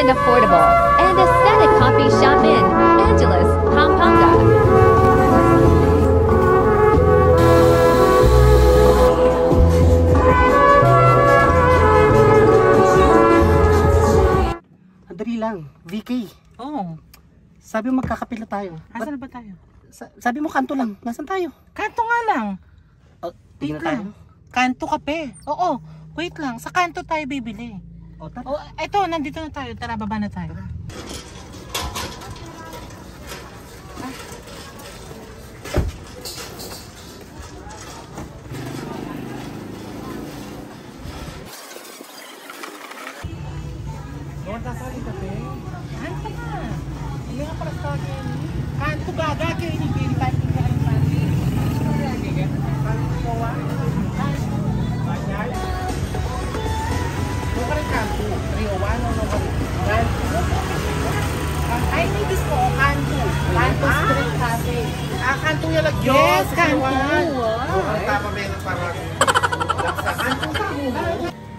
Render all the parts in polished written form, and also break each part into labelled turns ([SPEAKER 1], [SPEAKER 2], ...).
[SPEAKER 1] and affordable, and aesthetic coffee shop in Angeles, Pampanga.
[SPEAKER 2] Dali lang, VK.
[SPEAKER 3] Oo.
[SPEAKER 2] Sabi mo magkakapila tayo.
[SPEAKER 3] Asan na ba tayo?
[SPEAKER 2] Sabi mo kanto lang. Nasaan tayo?
[SPEAKER 3] Kanto nga lang.
[SPEAKER 2] Tingin na tayo.
[SPEAKER 3] Kanto kape. Oo. Wait lang. Sa kanto tayo bibili.
[SPEAKER 2] Tara.
[SPEAKER 3] Oh, eto, nandito na tayo. Tara, baba na tayo. Doon tasali kape. Kanto na. Hindi nga para sa akin. Kanto gaga. Kaya hindi tayo pinakain tayo. Kanto. 301 o I need this po, Kanto. Kanto Street Cafe. Kanto yung lagyo. Yes, Kanto.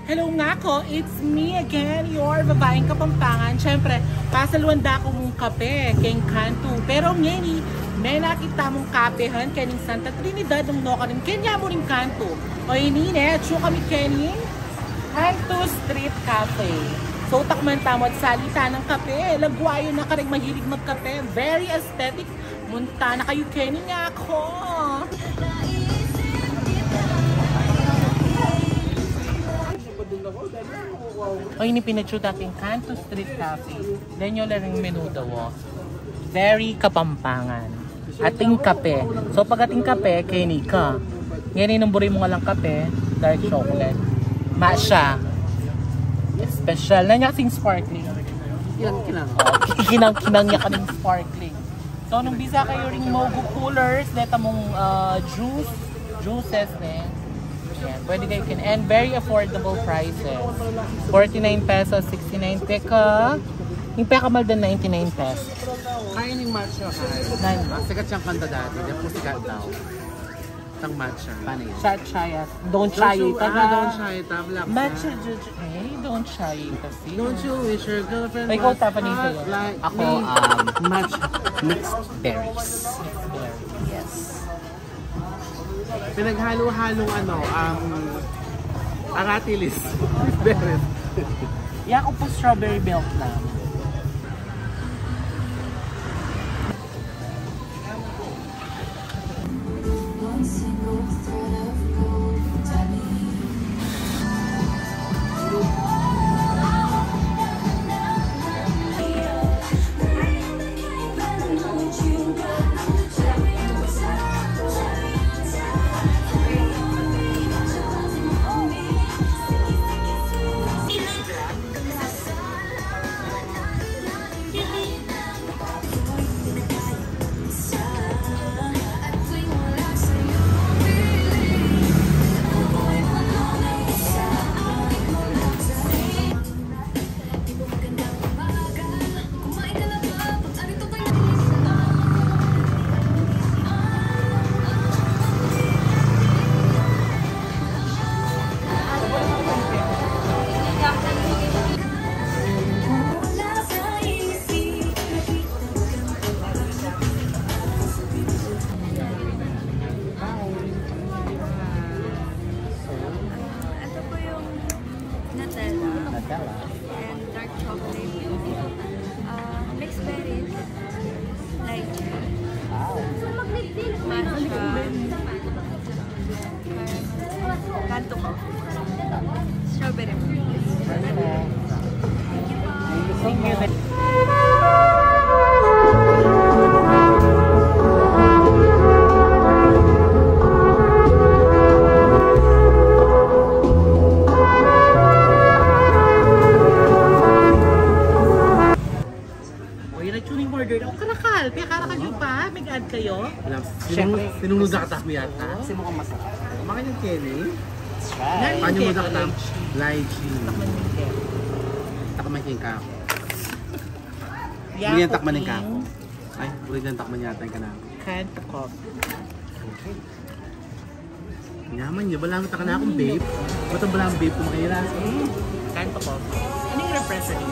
[SPEAKER 3] Hello nga ko, it's me again, your babaeng Kapampangan. Siyempre, pasalwanda ko mong kape, keng Kanto. Pero ngayon, may nakita mong kapehan, kening Santa Trinidad, ng Nokarin, kenya mo rin Kanto. O inine, tsyo kami kening Kanto Street Cafe. So, takman tamot salita ng kape. Lagwayo na ka rin mahilig magkape. Very aesthetic. Munta na kayo kening nga ako. O ini pinatso dating Kanto Street Cafe. Then yung laring menudo wo. Very Kapampangan. Ating kape. So pag ating kape, kini ka. Ngayon inumburi mo nga lang kape, dark chocolate. Matcha. Special. Na niya kasing sparkling. Kinang niya kaming sparkling. So nung bisa kayo ring Mogu coolers, leta mong juices din. Yan, pwede kayo and very affordable prices. 49 pesos, 69 peka. Yung peka mal din 99 pesos.
[SPEAKER 4] Kaya ng matcha ka. Sikat siyang kanta dati. Hindi po sikat daw. Itang matcha. Paano yun?
[SPEAKER 3] Chaya. Don't shy it.
[SPEAKER 4] Don't shy it.
[SPEAKER 3] Matcha. Hey, don't shy it.
[SPEAKER 4] Don't you wish your girlfriend
[SPEAKER 3] ay,
[SPEAKER 4] was
[SPEAKER 3] hot
[SPEAKER 4] like
[SPEAKER 2] Ako, matcha mixed berries.
[SPEAKER 3] Yes.
[SPEAKER 4] Pinaghalo-halong aratilis. Berries.
[SPEAKER 3] Yan ko po strawberry milk na.
[SPEAKER 5] And dark chocolate, mixed berries, lychee, matcha, Kanto coffee, strawberry milk.
[SPEAKER 3] Thank you. Karakal, kaya karakal yung pa, mag-add kayo.
[SPEAKER 4] Sinunod na katak mo yata.
[SPEAKER 2] Kasi mukhang masarap.
[SPEAKER 4] Kumakan yung Kenny.
[SPEAKER 2] That's right.
[SPEAKER 4] Paano mo na katak? Lychee. Takman yung kako. Hindi yan takman yung kako. Ay, ulit yan takman yata yung kanako.
[SPEAKER 3] Kanto coffee.
[SPEAKER 4] Okay. Yaman nyo, balang taka na akong babe. Ba't ang balang babe kung makairas?
[SPEAKER 3] Kanto coffee. Anong represent?